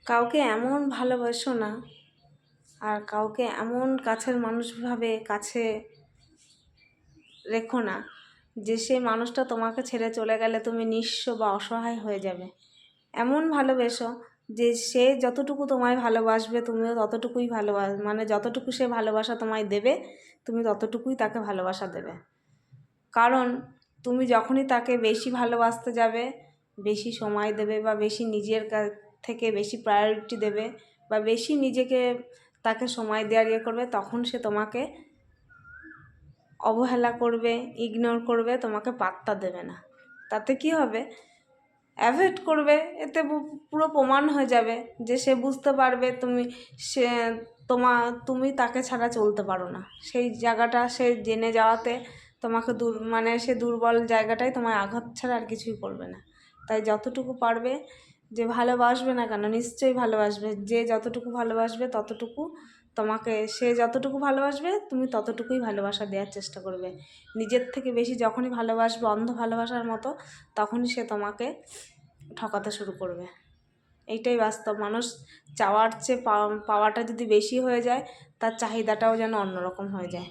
কাউকে এমন ভালোবাসো না আর কাউকে এমন কাছের মানুষ ভাবে কাছে রেখো না যে সেই মানুষটা তোমাকে ছেড়ে চলে গেলে তুমি নিঃস্ব বা অসহায় হয়ে যাবে। এমন ভালোবেসো যে সে যতটুকু তোমায় ভালোবাসবে তুমিও ততটুকুই মানে যতটুকু সে ভালোবাসা তোমায় দেবে তুমি ততটুকুই তাকে ভালোবাসা দেবে। কারণ তুমি যখনই তাকে বেশি ভালোবাসতে যাবে, বেশি সময় দেবে বা বেশি নিজের থেকে বেশি প্রায়োরিটি দেবে বা বেশি নিজেকে তাকে সময় দেওয়ার করবে, তখন সে তোমাকে অবহেলা করবে, ইগনোর করবে, তোমাকে পাত্তা দেবে না। তাতে কি হবে? অ্যাভয়েড করবে। এতে পুরো প্রমাণ হয়ে যাবে যে সে বুঝতে পারবে সে তুমি তাকে ছাড়া চলতে পারো না। সেই জায়গাটা সে জেনে যাওয়াতে তোমাকে মানে সে দুর্বল জায়গাটায় তোমায় আঘাত ছাড়া আর কিছুই করবে না। তাই যতটুকু পারবে, যে ভালোবাসবে না কেন নিশ্চয়ই ভালোবাসবে, যে যতটুকু ভালোবাসবে ততটুকু তোমাকে, সে যতটুকু ভালোবাসবে তুমি ততটুকুই ভালোবাসা দেওয়ার চেষ্টা করবে। নিজের থেকে বেশি যখনই ভালোবাসবে অন্ধ ভালোবাসার মতো, তখনই সে তোমাকে ঠকাতে শুরু করবে। এইটাই বাস্তব। মানুষ চাওয়ার চেয়ে পাওয়াটা যদি বেশি হয়ে যায়, তার চাহিদাটাও যেন অন্যরকম হয়ে যায়।